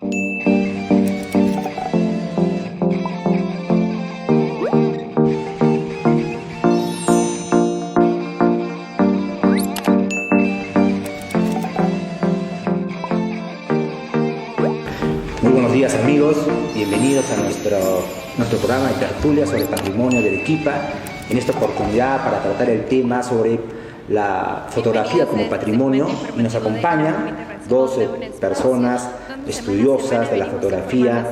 Muy buenos días amigos, bienvenidos a nuestro programa de tertulia sobre el patrimonio de Arequipa. En esta oportunidad para tratar el tema sobre la fotografía como patrimonio, y nos acompañan dos personas estudiosas de la fotografía.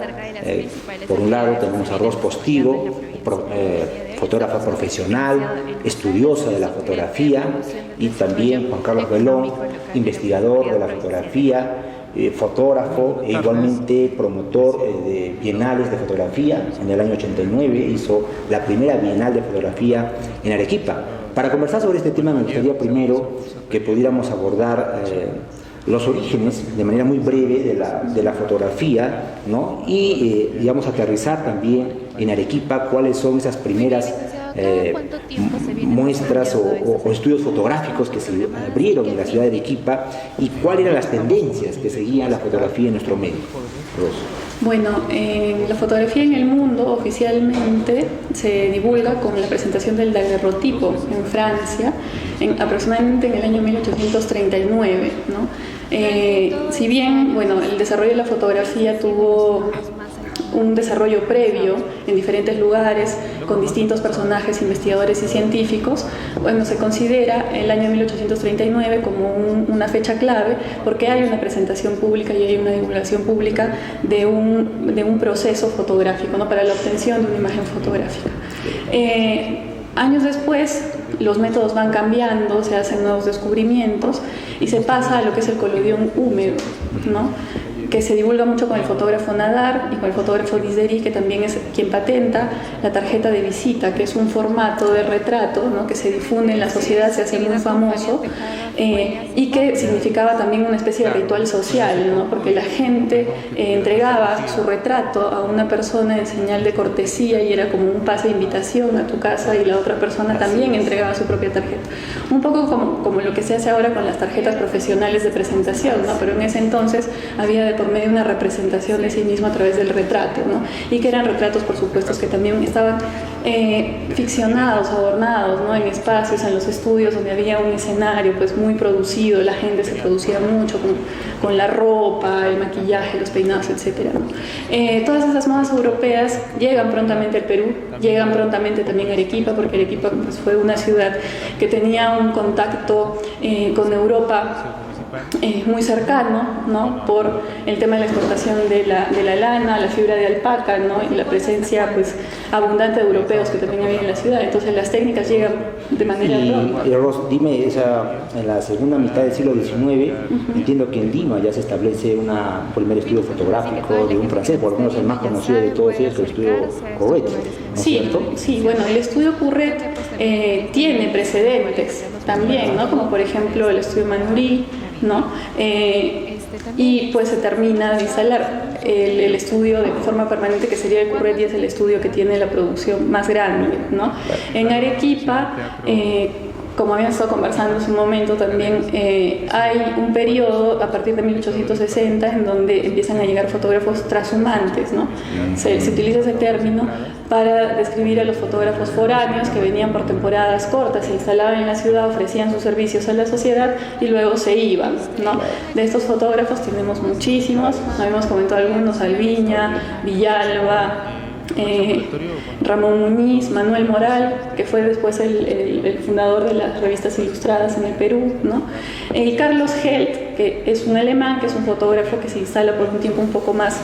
Por un lado tenemos a Ros Postigo, fotógrafa profesional, estudiosa de la fotografía, y también Juan Carlos Belón, investigador de la fotografía, fotógrafo e igualmente promotor de bienales de fotografía. En el año 89 hizo la primera bienal de fotografía en Arequipa. Para conversar sobre este tema me gustaría primero que pudiéramos abordar los orígenes de manera muy breve de la fotografía, ¿no? Y digamos aterrizar también en Arequipa cuáles son esas primeras muestras o estudios fotográficos que se abrieron en la ciudad de Arequipa y cuáles eran las tendencias que seguía la fotografía en nuestro medio. Bueno, la fotografía en el mundo oficialmente se divulga con la presentación del daguerrotipo en Francia, aproximadamente en el año 1839, ¿no? Si bien, bueno, el desarrollo de la fotografía tuvo un desarrollo previo en diferentes lugares con distintos personajes, investigadores y científicos, bueno, se considera el año 1839 como una fecha clave porque hay una presentación pública y hay una divulgación pública de un proceso fotográfico, ¿no? Para la obtención de una imagen fotográfica. Años después los métodos van cambiando, se hacen nuevos descubrimientos y se pasa a lo que es el colodión húmedo, ¿no? Que se divulga mucho con el fotógrafo Nadar y con el fotógrafo Guizeri, que también es quien patenta la tarjeta de visita, que es un formato de retrato, ¿no? Que se difunde en la sociedad, se hace muy famoso, y que significaba también una especie de ritual social, ¿no? Porque la gente entregaba su retrato a una persona en señal de cortesía y era como un pase de invitación a tu casa, y la otra persona también entregaba su propia tarjeta. Un poco como lo que se hace ahora con las tarjetas profesionales de presentación, ¿no? Pero en ese entonces había de por medio una representación de sí mismo a través del retrato, ¿no? Y que eran retratos, por supuesto, que también estaban ficcionados, adornados, ¿no? En espacios, en los estudios donde había un escenario pues muy producido, la gente se producía mucho con la ropa, el maquillaje, los peinados, etc., ¿no? Todas esas modas europeas llegan prontamente al Perú, llegan prontamente también a Arequipa, porque Arequipa pues, fue una ciudad que tenía un contacto con Europa muy cercano, ¿no? Por el tema de la exportación de la lana, la fibra de alpaca, ¿no? Y la presencia pues, abundante de europeos que también había en la ciudad. Entonces las técnicas llegan de manera pronta. Y Ros, dime, en la segunda mitad del siglo XIX, entiendo que en Lima ya se establece un primer estudio fotográfico de un francés, por lo menos el más conocido de todos ellos, el estudio Couret, ¿no es cierto? Sí, bueno, el estudio Couret tiene precedentes también, ¿no? Como por ejemplo el estudio Manuri, ¿no? Y pues se termina de instalar el estudio de forma permanente, que sería el Couret, y es el estudio que tiene la producción más grande, ¿no? En Arequipa, como habíamos estado conversando hace un momento también, hay un periodo a partir de 1860 en donde empiezan a llegar fotógrafos trashumantes, ¿no? Se utiliza ese término para describir a los fotógrafos foráneos que venían por temporadas cortas, se instalaban en la ciudad, ofrecían sus servicios a la sociedad y luego se iban, ¿no? De estos fotógrafos tenemos muchísimos, habíamos comentado algunos: Alviña, Villalba, Ramón Muñiz, Manuel Moral, que fue después el fundador de las revistas ilustradas en el Perú, ¿no? Y Carlos Helt, que es un alemán, que es un fotógrafo que se instala por un tiempo un poco más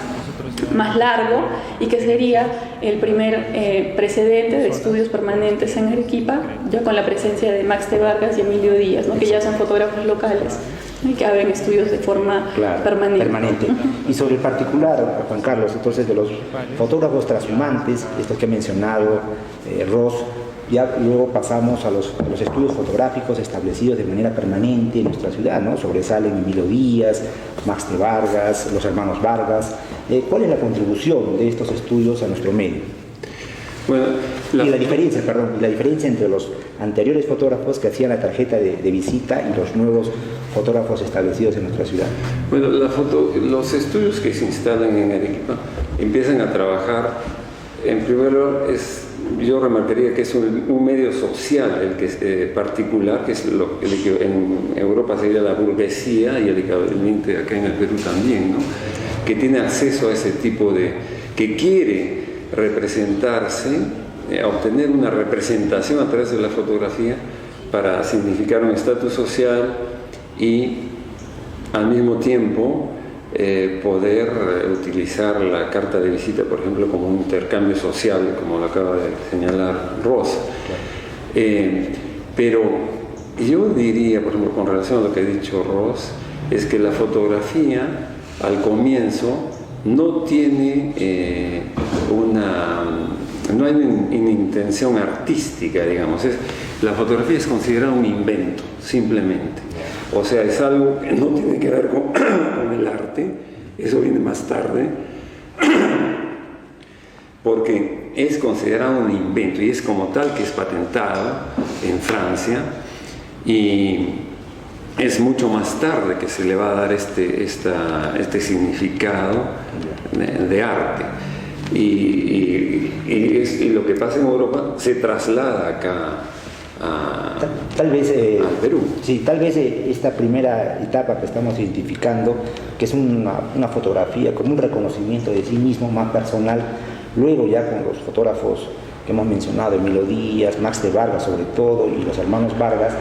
largo y que sería el primer precedente de estudios permanentes en Arequipa, ya con la presencia de Max de Vargas y Emilio Díaz, ¿no? Que ya son fotógrafos locales y que abren estudios de forma permanente. Y sobre el particular, Juan Carlos, entonces, de los fotógrafos trashumantes, estos que ha mencionado Ros, ya luego pasamos a los estudios fotográficos establecidos de manera permanente en nuestra ciudad, ¿no? Sobresalen Emilio Díaz, Max de Vargas, los hermanos Vargas. ¿Cuál es la contribución de estos estudios a nuestro medio? Bueno, y la diferencia entre los anteriores fotógrafos que hacían la tarjeta de visita y los nuevos fotógrafos establecidos en nuestra ciudad. Bueno, los estudios que se instalan en Arequipa empiezan a trabajar, en primer lugar, yo remarcaría que es un medio social, el que es particular, que es el que en Europa sería la burguesía y el equivalente acá en el Perú también, ¿no? Que tiene acceso a ese tipo que quiere representarse, obtener una representación a través de la fotografía para significar un estatus social y al mismo tiempo poder utilizar la carta de visita, por ejemplo, como un intercambio social, como lo acaba de señalar Rosa. Pero yo diría, por ejemplo, con relación a lo que ha dicho Ross, es que la fotografía al comienzo no tiene no hay una intención artística, digamos. La fotografía es considerada un invento, simplemente. O sea, es algo que no tiene que ver con el arte, eso viene más tarde, porque es considerado un invento y es como tal que es patentado en Francia, y es mucho más tarde que se le va a dar este significado de arte. Y lo que pasa en Europa se traslada acá tal vez al Perú. Sí, tal vez esta primera etapa que estamos identificando, que es una fotografía como un reconocimiento de sí mismo más personal, luego ya con los fotógrafos que hemos mencionado, Emilio Díaz, Max de Vargas sobre todo, y los hermanos Vargas,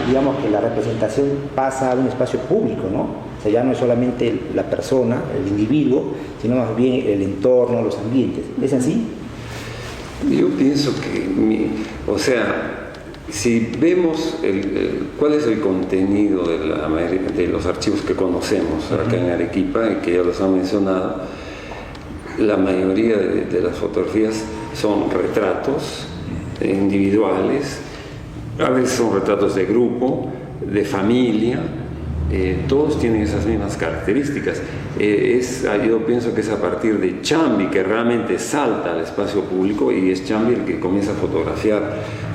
digamos que la representación pasa a un espacio público, ¿no? O sea, ya no es solamente la persona, el individuo, sino más bien el entorno, los ambientes. ¿Es así? Yo pienso que, si vemos cuál es el contenido de los archivos que conocemos acá en Arequipa, y que ya los han mencionado, la mayoría de las fotografías son retratos individuales, a veces son retratos de grupo, de familia, todos tienen esas mismas características. Yo pienso que es a partir de Chambi que realmente salta al espacio público, y es Chambi el que comienza a fotografiar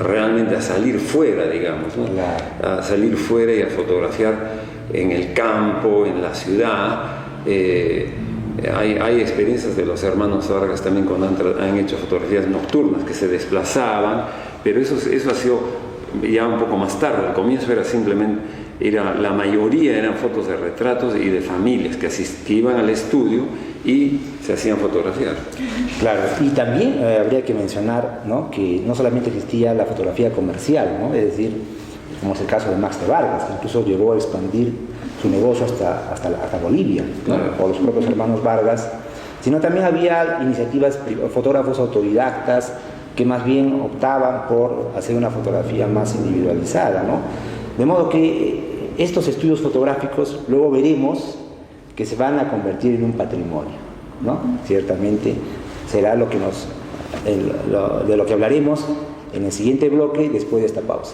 realmente, a salir fuera, digamos, ¿no? Claro. A salir fuera y a fotografiar en el campo, en la ciudad. Hay experiencias de los hermanos Vargas también cuando han hecho fotografías nocturnas, que se desplazaban, pero eso ha sido ya un poco más tarde. Al comienzo era simplemente, la mayoría eran fotos de retratos y de familias que iban al estudio y se hacían fotografiar. Claro, y también habría que mencionar, ¿no?, que no solamente existía la fotografía comercial, ¿no?, es decir, como es el caso de Max de Vargas, que incluso llegó a expandir su negocio hasta Bolivia, ¿no?, claro, o los propios hermanos Vargas, sino también había iniciativas, fotógrafos autodidactas que más bien optaban por hacer una fotografía más individualizada, ¿no? De modo que estos estudios fotográficos luego veremos que se van a convertir en un patrimonio, ¿no? Ciertamente será de lo que hablaremos en el siguiente bloque después de esta pausa.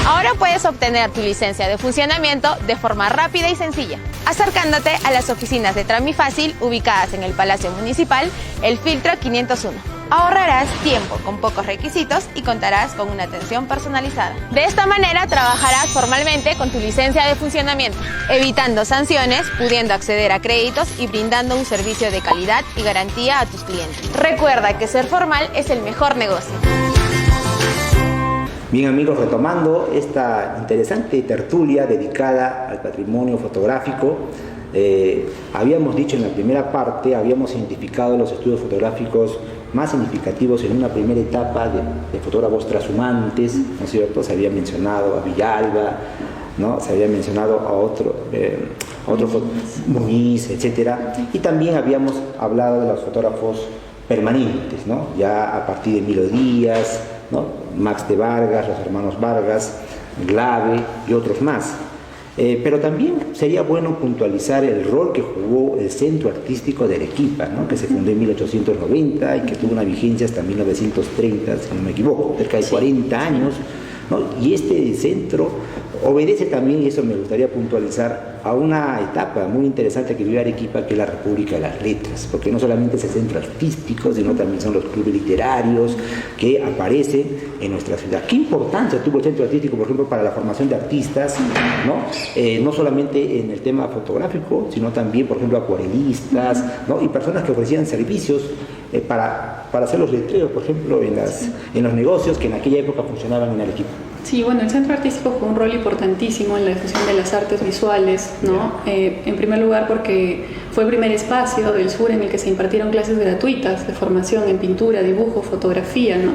Ahora puedes obtener tu licencia de funcionamiento de forma rápida y sencilla, acercándote a las oficinas de Tramifácil ubicadas en el Palacio Municipal, El Filtro 501. Ahorrarás tiempo con pocos requisitos y contarás con una atención personalizada. De esta manera trabajarás formalmente con tu licencia de funcionamiento, evitando sanciones, pudiendo acceder a créditos y brindando un servicio de calidad y garantía a tus clientes. Recuerda que ser formal es el mejor negocio. Bien, amigos, retomando esta interesante tertulia dedicada al patrimonio fotográfico, habíamos dicho en la primera parte, habíamos identificado los estudios fotográficos más significativos en una primera etapa de fotógrafos trashumantes, ¿no es cierto? Se había mencionado a Villalba, ¿no? Se había mencionado a otro Muñiz, etcétera, y también habíamos hablado de los fotógrafos permanentes, ¿no? Ya a partir de Emilio Díaz, ¿no?, Max de Vargas, los hermanos Vargas, Glave y otros más. Pero también sería bueno puntualizar el rol que jugó el Centro Artístico de Arequipa, ¿no?, que se fundó en 1890 y que tuvo una vigencia hasta 1930, si no me equivoco, cerca de 40 años, ¿no? Y este centro obedece también, y eso me gustaría puntualizar, a una etapa muy interesante que vive Arequipa, que es la República de las Letras, porque no solamente es el centro artístico, sino también son los clubes literarios que aparecen en nuestra ciudad. ¿Qué importancia tuvo el centro artístico, por ejemplo, para la formación de artistas, ¿no? No solamente en el tema fotográfico, sino también, por ejemplo, acuarelistas, ¿no? Y personas que ofrecían servicios para hacer los letreros, por ejemplo, en los negocios que en aquella época funcionaban en Arequipa. Sí, bueno, el centro artístico jugó un rol importantísimo en la difusión de las artes visuales, ¿no? En primer lugar porque fue el primer espacio del sur en el que se impartieron clases gratuitas de formación en pintura, dibujo, fotografía, ¿no?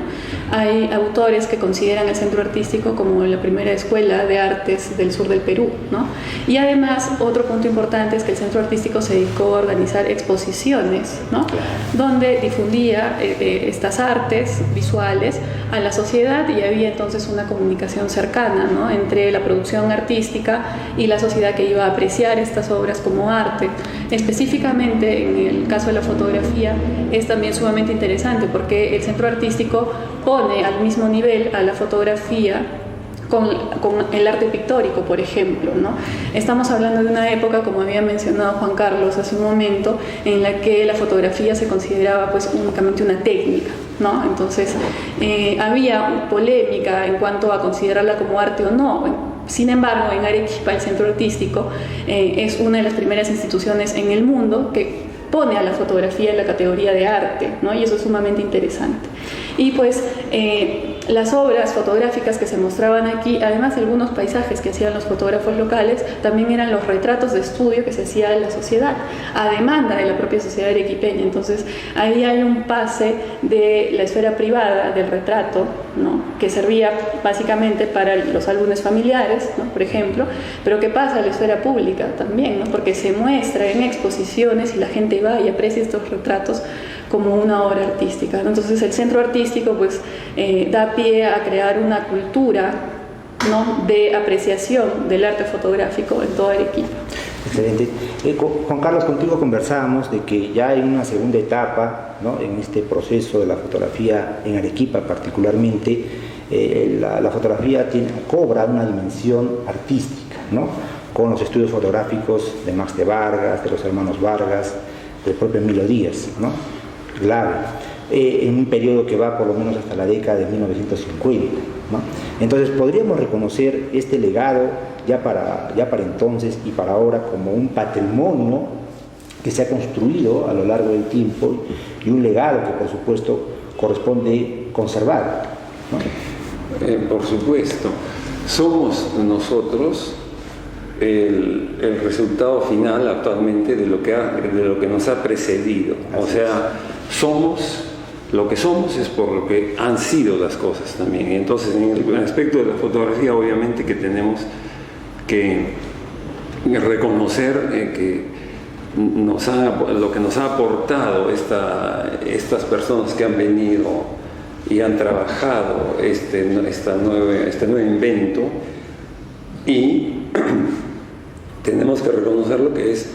Hay autores que consideran el centro artístico como la primera escuela de artes del sur del Perú, ¿no? Y además, otro punto importante es que el centro artístico se dedicó a organizar exposiciones, ¿no? Donde difundía estas artes visuales a la sociedad, y había entonces una comunicación cercana, ¿no? Entre la producción artística y la sociedad que iba a apreciar estas obras como arte. Específicamente en el caso de la fotografía es también sumamente interesante porque el centro artístico pone al mismo nivel a la fotografía con el arte pictórico, por ejemplo, ¿no? Estamos hablando de una época, como había mencionado Juan Carlos hace un momento, en la que la fotografía se consideraba pues únicamente una técnica, ¿no? Entonces había polémica en cuanto a considerarla como arte o no. Sin embargo, en Arequipa el centro artístico es una de las primeras instituciones en el mundo que pone a la fotografía en la categoría de arte, ¿no? Y eso es sumamente interesante. Y pues las obras fotográficas que se mostraban aquí, además de algunos paisajes que hacían los fotógrafos locales, también eran los retratos de estudio que se hacía en la sociedad, a demanda de la propia sociedad arequipeña. Entonces ahí hay un pase de la esfera privada del retrato, ¿no? Que servía básicamente para los álbumes familiares, ¿no? Por ejemplo, pero que pasa a la esfera pública también, ¿no? Porque se muestra en exposiciones y la gente va y aprecia estos retratos como una obra artística, ¿no? Entonces el centro artístico pues da pie a crear una cultura, ¿no? De apreciación del arte fotográfico en toda Arequipa. Excelente. Juan Carlos, contigo conversábamos de que ya hay una segunda etapa, ¿no? En este proceso de la fotografía en Arequipa particularmente, la fotografía cobra una dimensión artística, ¿no? Con los estudios fotográficos de Max de Vargas, de los hermanos Vargas, del propio Emilio Díaz, ¿no? Claro, en un periodo que va por lo menos hasta la década de 1950, ¿no? Entonces podríamos reconocer este legado ya para entonces y para ahora como un patrimonio que se ha construido a lo largo del tiempo y un legado que por supuesto corresponde conservar, ¿no? Por supuesto, somos nosotros el resultado final actualmente de lo que nos ha precedido. O sea, somos lo que somos es por lo que han sido las cosas también. Y entonces en el aspecto de la fotografía obviamente que tenemos que reconocer que lo que nos ha aportado estas personas que han venido y han trabajado este nuevo invento, y tenemos que reconocer lo que es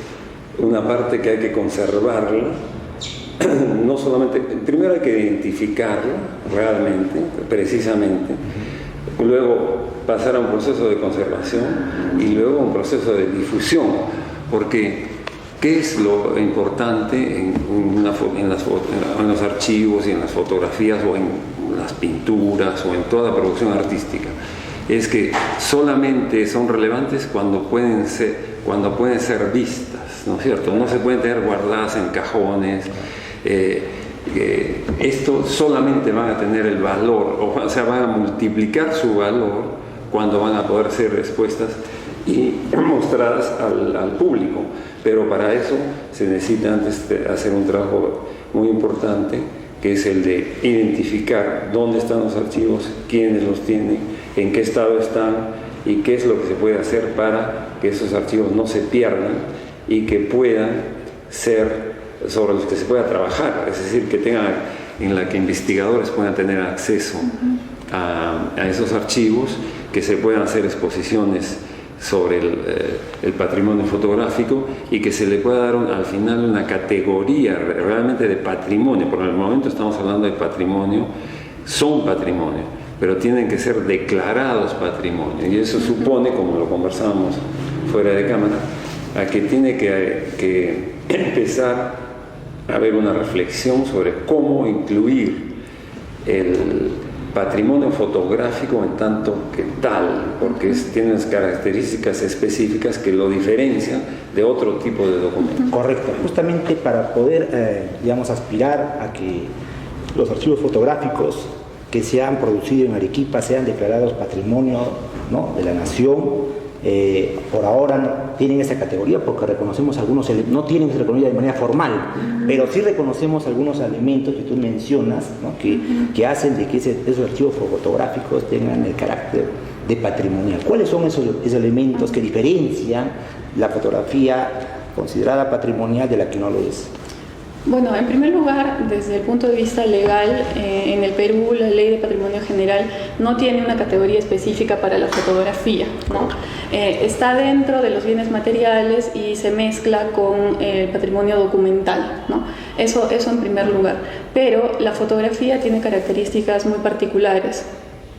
una parte que hay que conservarla. No solamente, primero hay que identificarla realmente, precisamente, luego pasar a un proceso de conservación y luego a un proceso de difusión, porque ¿qué es lo importante en los archivos y en las fotografías o en las pinturas o en toda producción artística? Es que solamente son relevantes cuando pueden ser vistas, ¿no es cierto? No se pueden tener guardadas en cajones. Esto solamente van a tener el valor, o sea, van a multiplicar su valor cuando van a poder ser expuestas y mostradas al público. Pero para eso se necesita antes hacer un trabajo muy importante, que es el de identificar dónde están los archivos, quiénes los tienen, en qué estado están y qué es lo que se puede hacer para que esos archivos no se pierdan y que puedan ser sobre los que se pueda trabajar, es decir, en la que investigadores puedan tener acceso a esos archivos, que se puedan hacer exposiciones sobre el patrimonio fotográfico y que se le pueda dar al final una categoría realmente de patrimonio. Por el momento estamos hablando de patrimonio, son patrimonio, pero tienen que ser declarados patrimonio, y eso supone, como lo conversábamos fuera de cámara, a que tiene que empezar a haber una reflexión sobre cómo incluir el patrimonio fotográfico en tanto que tal, porque tiene unas características específicas que lo diferencian de otro tipo de documentos. Correcto, justamente para poder, digamos, aspirar a que los archivos fotográficos que se han producido en Arequipa sean declarados patrimonio, ¿no?, de la nación. Por ahora no tienen esa categoría porque reconocemos algunos, no tienen esa categoría de manera formal, pero sí reconocemos algunos elementos que tú mencionas, ¿no?, que hacen de que esos archivos fotográficos tengan el carácter de patrimonial. ¿Cuáles son esos elementos que diferencian la fotografía considerada patrimonial de la que no lo es? Bueno, en primer lugar, desde el punto de vista legal, en el Perú la Ley de Patrimonio General no tiene una categoría específica para la fotografía, ¿no? Está dentro de los bienes materiales y se mezcla con el patrimonio documental, ¿no? Eso en primer lugar. Pero la fotografía tiene características muy particulares,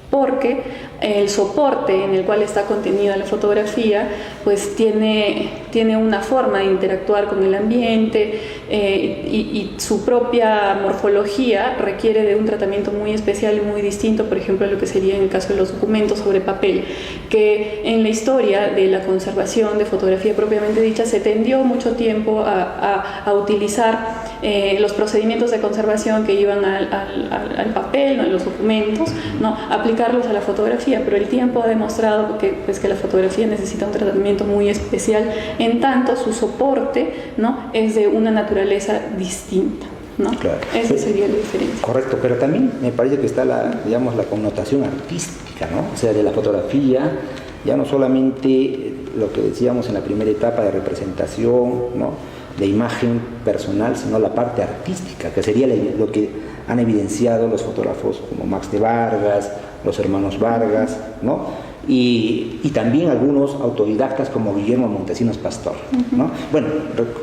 porque el soporte en el cual está contenida la fotografía pues tiene una forma de interactuar con el ambiente y su propia morfología requiere de un tratamiento muy especial y muy distinto, por ejemplo, a lo que sería en el caso de los documentos sobre papel, que en la historia de la conservación de fotografía propiamente dicha se tendió mucho tiempo a utilizar los procedimientos de conservación que iban al papel, ¿no?, a los documentos, ¿no?, aplicarlos a la fotografía, pero el tiempo ha demostrado que la fotografía necesita un tratamiento muy especial, en tanto su soporte, ¿no?, es de una naturaleza distinta, ¿no? Claro. Esa sería la diferencia. Correcto, pero también me parece que está la connotación artística, ¿no? O sea, de la fotografía, ya no solamente lo que decíamos en la primera etapa de representación, ¿no?, de imagen personal, sino la parte artística, que sería lo que han evidenciado los fotógrafos como Max de Vargas, los hermanos Vargas, ¿no?, y también algunos autodidactas como Guillermo Montesinos Pastor, ¿no? Bueno,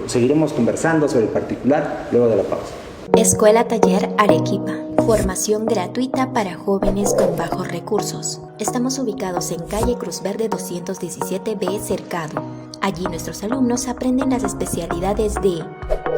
seguiremos conversando sobre el particular luego de la pausa. Escuela Taller Arequipa. Formación gratuita para jóvenes con bajos recursos. Estamos ubicados en calle Cruz Verde 217B Cercado. Allí nuestros alumnos aprenden las especialidades de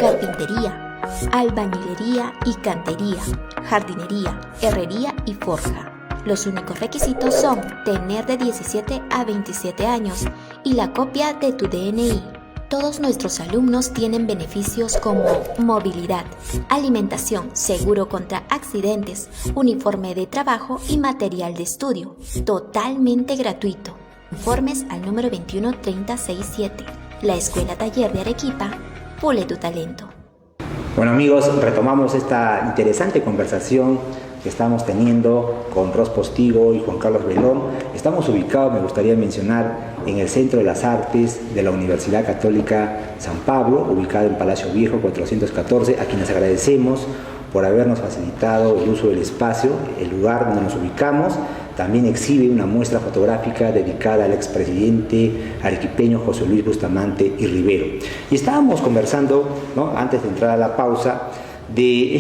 carpintería, albañilería y cantería, jardinería, herrería y forja. Los únicos requisitos son tener de 17 a 27 años y la copia de tu DNI. Todos nuestros alumnos tienen beneficios como movilidad, alimentación, seguro contra accidentes, uniforme de trabajo y material de estudio, totalmente gratuito. Informes al número 21367. La Escuela Taller de Arequipa, pule tu talento. Bueno, amigos, retomamos esta interesante conversación que estamos teniendo con Ros Postigo y Juan Carlos Velón. Estamos ubicados, me gustaría mencionar, en el Centro de las Artes de la Universidad Católica San Pablo, ubicado en Palacio Viejo 414, a quienes agradecemos por habernos facilitado el uso del espacio. El lugar donde nos ubicamos también exhibe una muestra fotográfica dedicada al expresidente arequipeño José Luis Bustamante y Rivero. Y estábamos conversando, ¿no?, antes de entrar a la pausa, de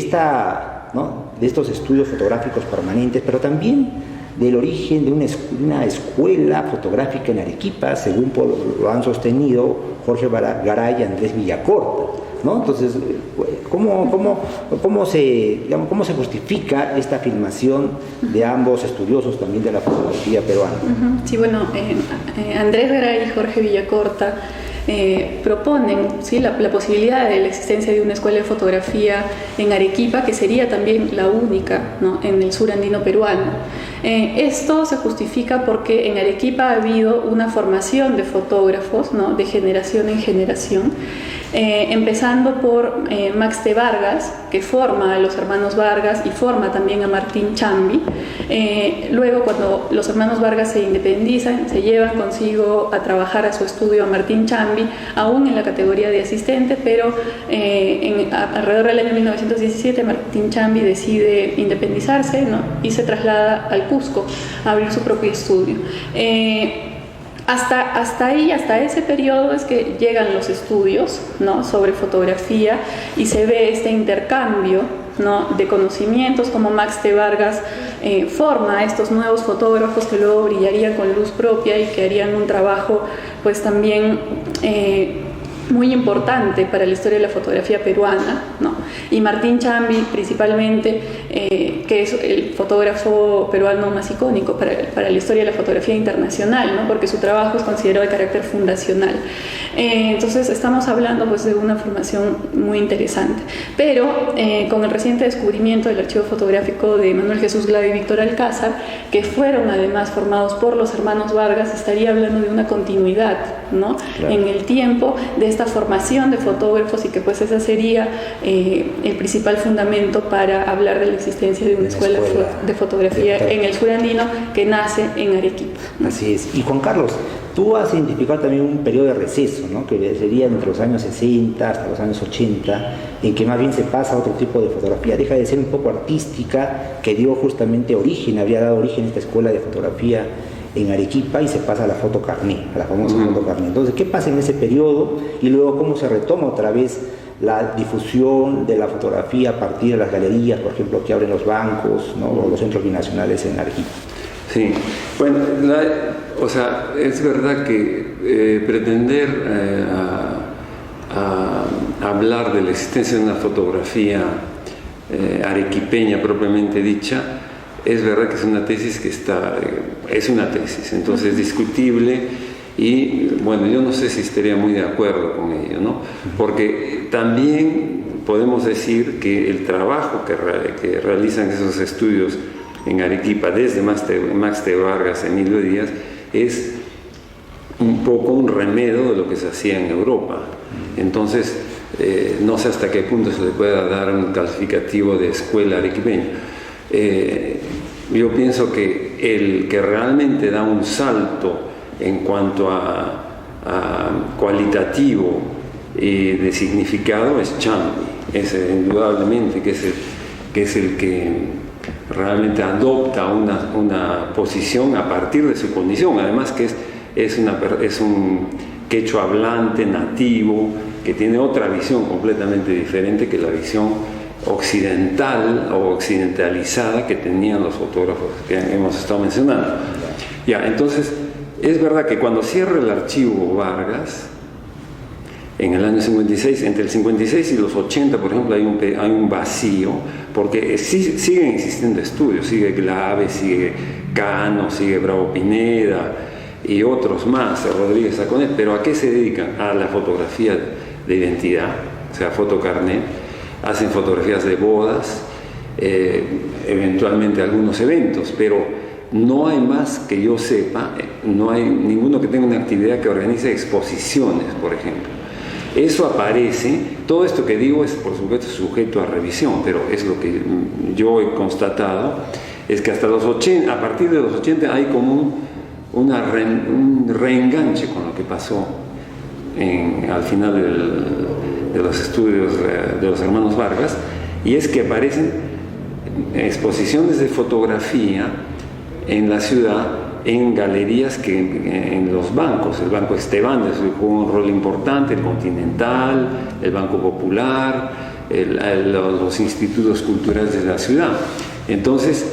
estos estudios fotográficos permanentes, pero también del origen de una escuela fotográfica en Arequipa, según lo han sostenido Jorge Garay y Andrés Villacorta, ¿no? Entonces, ¿cómo se justifica esta afirmación de ambos estudiosos también de la fotografía peruana? Sí, bueno, Andrés Garay y Jorge Villacorta proponen, ¿sí?, la posibilidad de la existencia de una escuela de fotografía en Arequipa, que sería también la única, ¿no?, en el sur andino peruano. Esto se justifica porque en Arequipa ha habido una formación de fotógrafos, ¿no?, de generación en generación, empezando por Max de Vargas, que forma a los hermanos Vargas y forma también a Martín Chambi. Luego, cuando los hermanos Vargas se independizan, se llevan consigo a trabajar a su estudio a Martín Chambi, aún en la categoría de asistente, pero alrededor del año 1917 Martín Chambi decide independizarse, ¿no?, y se traslada al Cusco a abrir su propio estudio. Hasta ese periodo es que llegan los estudios, ¿no?, sobre fotografía, y se ve este intercambio ¿no?, de conocimientos, como Max T. Vargas forma a estos nuevos fotógrafos que luego brillarían con luz propia y que harían un trabajo pues también muy importante para la historia de la fotografía peruana, ¿no? Y Martín Chambi principalmente, que es el fotógrafo peruano más icónico para la historia de la fotografía internacional, ¿no?, porque su trabajo es considerado de carácter fundacional. Entonces estamos hablando pues de una formación muy interesante, pero con el reciente descubrimiento del archivo fotográfico de Manuel Jesús Glave y Víctor Alcázar, que fueron además formados por los hermanos Vargas, estaría hablando de una continuidad, ¿no?, claro, en el tiempo de esta formación de fotógrafos, y que pues esa sería el principal fundamento para hablar de la existencia de una escuela de fotografía en el sur andino que nace en Arequipa. Así es. Y Juan Carlos, tú has identificado también un periodo de receso, ¿no?, que sería entre los años 60 hasta los años 80, en que más bien se pasa a otro tipo de fotografía, deja de ser un poco artística, que dio justamente origen, habría dado origen a esta escuela de fotografía en Arequipa, y se pasa a la foto carné, a la famosa foto carné. Entonces, ¿qué pasa en ese periodo? Y luego, ¿cómo se retoma otra vez la difusión de la fotografía a partir de las galerías, por ejemplo, que abren los bancos, ¿no?, o los centros binacionales en Arequipa? Sí, bueno, o sea, es verdad que pretender hablar de la existencia de una fotografía arequipeña propiamente dicha, es verdad que es una tesis que es una tesis, entonces es discutible, y bueno, yo no sé si estaría muy de acuerdo con ello, ¿no? Porque también podemos decir que el trabajo que realizan esos estudios en Arequipa, desde Max T. Vargas, Emilio Díaz, es un poco un remedio de lo que se hacía en Europa. Entonces, no sé hasta qué punto se le pueda dar un calificativo de escuela arequipeña. Yo pienso que el que realmente da un salto en cuanto a cualitativo y de significado es Chambi, indudablemente, que es el que realmente adopta una posición a partir de su condición, además que es un quechua hablante nativo que tiene otra visión completamente diferente que la visión occidental o occidentalizada que tenían los fotógrafos que hemos estado mencionando. Ya, entonces, es verdad que cuando cierra el archivo Vargas, en el año 56, entre el 56 y los 80, por ejemplo, hay un vacío, porque siguen existiendo estudios, sigue Glave, sigue Cano, sigue Bravo Pineda y otros más, Rodríguez Saconet, pero ¿a qué se dedican? A la fotografía de identidad, o sea, fotocarnet, hacen fotografías de bodas, eventualmente algunos eventos, pero no hay más que yo sepa, no hay ninguno que tenga una actividad que organice exposiciones, por ejemplo. Eso aparece, todo esto que digo es por supuesto sujeto a revisión, pero es lo que yo he constatado, es que hasta los 80, a partir de los 80 hay como un reenganche con lo que pasó al final de los estudios de los hermanos Vargas, y es que aparecen exposiciones de fotografía en la ciudad, en galerías en los bancos. El Banco Esteban jugó un rol importante, el Continental, el Banco Popular, los institutos culturales de la ciudad. Entonces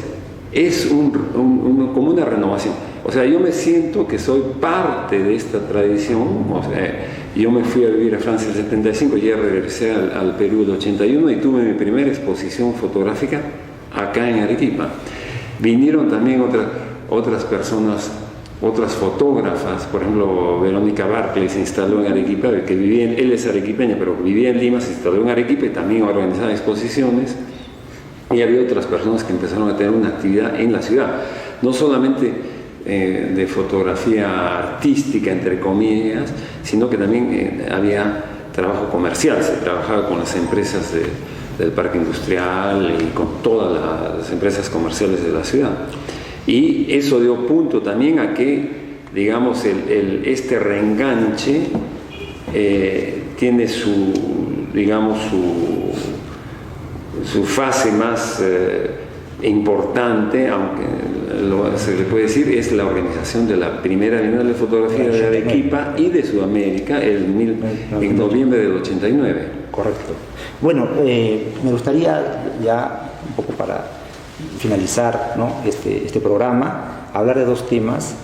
es como una renovación. O sea, yo me siento que soy parte de esta tradición. O sea, yo me fui a vivir a Francia en el 75, ya regresé al Perú el 81 y tuve mi primera exposición fotográfica acá en Arequipa. Vinieron también otras personas, otras fotógrafas, por ejemplo, Verónica Barclay se instaló en Arequipa, él es arequipeña, pero vivía en Lima, se instaló en Arequipa y también organizaba exposiciones, y había otras personas que empezaron a tener una actividad en la ciudad, no solamente de fotografía artística, entre comillas, sino que también había trabajo comercial, se trabajaba con las empresas del parque industrial y con todas las empresas comerciales de la ciudad. Y eso dio punto también a que, digamos, este reenganche tiene su fase más importante, aunque se le puede decir, es la organización de la primera Bienal de Fotografía de Arequipa y de Sudamérica en noviembre del 89. Correcto. Bueno, me gustaría ya un poco para finalizar, ¿no?, este programa, hablar de dos temas.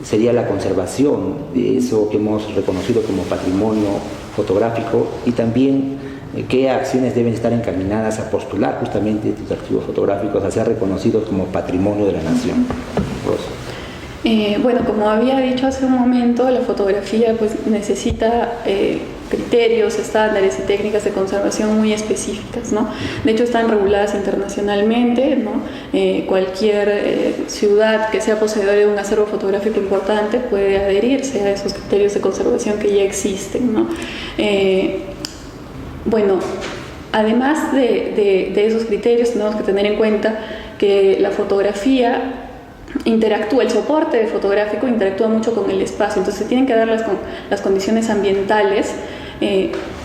Sería la conservación de eso que hemos reconocido como patrimonio fotográfico y también qué acciones deben estar encaminadas a postular justamente estos archivos fotográficos a ser reconocidos como patrimonio de la nación. Bueno, como había dicho hace un momento, la fotografía pues necesita criterios, estándares y técnicas de conservación muy específicas, ¿no? De hecho, están reguladas internacionalmente, ¿no? Cualquier ciudad que sea poseedora de un acervo fotográfico importante puede adherirse a esos criterios de conservación que ya existen, ¿no? Bueno, además de esos criterios, tenemos que tener en cuenta que la fotografía interactúa, el soporte fotográfico interactúa mucho con el espacio, entonces se tienen que dar las condiciones ambientales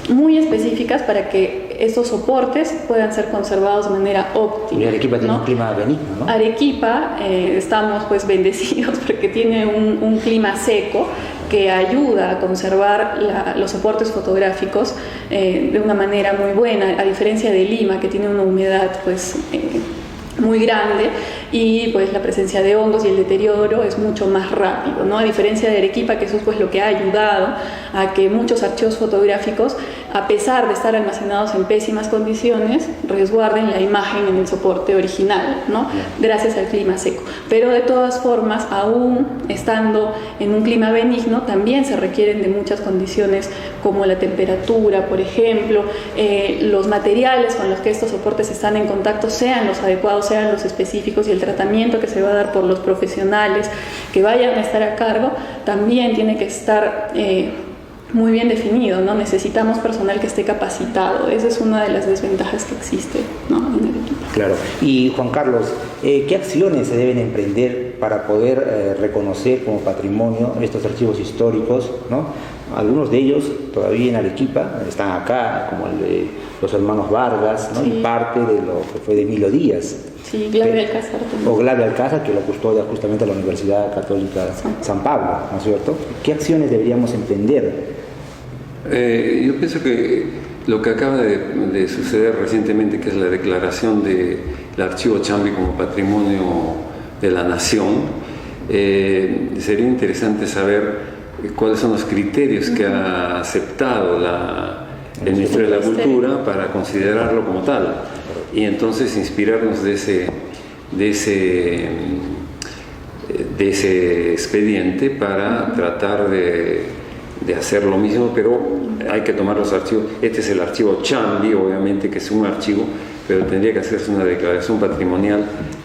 muy específicas para que estos soportes puedan ser conservados de manera óptima. Y Arequipa tiene un clima benigno, ¿no? Arequipa, estamos pues bendecidos porque tiene un clima seco que ayuda a conservar los soportes fotográficos de una manera muy buena, a diferencia de Lima, que tiene una humedad pues muy grande y pues la presencia de hongos y el deterioro es mucho más rápido, ¿no? A diferencia de Arequipa, que eso es pues lo que ha ayudado a que muchos archivos fotográficos, a pesar de estar almacenados en pésimas condiciones, resguarden la imagen en el soporte original, ¿no? Gracias al clima seco. Pero de todas formas, aún estando en un clima benigno, también se requieren de muchas condiciones como la temperatura, por ejemplo, los materiales con los que estos soportes están en contacto sean los adecuados, sean los específicos, y el tratamiento que se va a dar por los profesionales que vayan a estar a cargo también tiene que estar muy bien definido, ¿no? Necesitamos personal que esté capacitado. Esa es una de las desventajas que existe, ¿no?, en el equipo. Claro. Y Juan Carlos, ¿qué acciones se deben emprender para poder reconocer como patrimonio estos archivos históricos, ¿no? Algunos de ellos todavía en Arequipa están acá, como el de los hermanos Vargas, ¿no? Sí. Y parte de lo que fue de Emilio Díaz. Sí, Glavio Alcázar también. O Glavio Alcázar, que lo custodia justamente la Universidad Católica San Pablo, ¿no es cierto? ¿Qué acciones deberíamos emprender? Yo pienso que lo que acaba de suceder recientemente, que es la declaración del Archivo Chambi como Patrimonio de la Nación, sería interesante saber cuáles son los criterios que ha aceptado el Ministerio de la Cultura para considerarlo como tal, y entonces inspirarnos de ese expediente para tratar de hacer lo mismo, pero hay que tomar los archivos. Este es el archivo Chambi, obviamente que es un archivo, pero tendría que hacerse una declaración patrimonial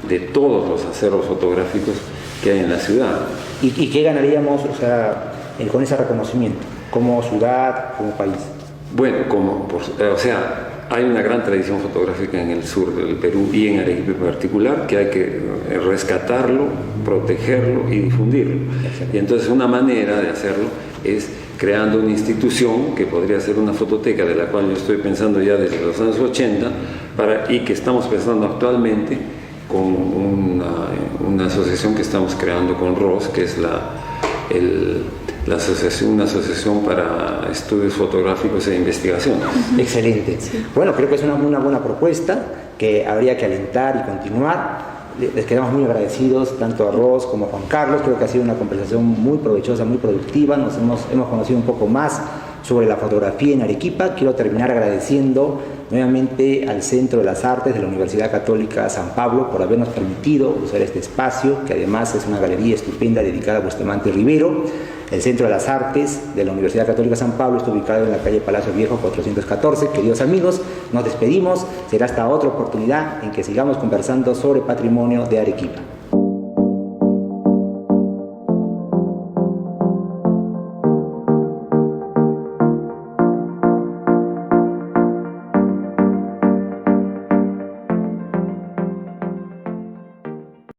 de todos los acervos fotográficos que hay en la ciudad. ¿Y qué ganaríamos, o sea, con ese reconocimiento, como ciudad, como país? Bueno, hay una gran tradición fotográfica en el sur del Perú y en Arequipa en particular, que hay que rescatarlo, protegerlo y difundirlo. Y entonces una manera de hacerlo es creando una institución que podría ser una fototeca, de la cual yo estoy pensando ya desde los años 80, y que estamos pensando actualmente con una asociación que estamos creando con ROS, que es una asociación para estudios fotográficos e investigación. Excelente. Bueno, creo que es una buena propuesta que habría que alentar y continuar. Les quedamos muy agradecidos tanto a Ros como a Juan Carlos. Creo que ha sido una conversación muy provechosa, muy productiva. Hemos conocido un poco más sobre la fotografía en Arequipa. Quiero terminar agradeciendo nuevamente al Centro de las Artes de la Universidad Católica San Pablo por habernos permitido usar este espacio, que además es una galería estupenda dedicada a Bustamante Rivero. El Centro de las Artes de la Universidad Católica San Pablo está ubicado en la calle Palacio Viejo 414. Queridos amigos, nos despedimos. Será hasta otra oportunidad en que sigamos conversando sobre patrimonio de Arequipa.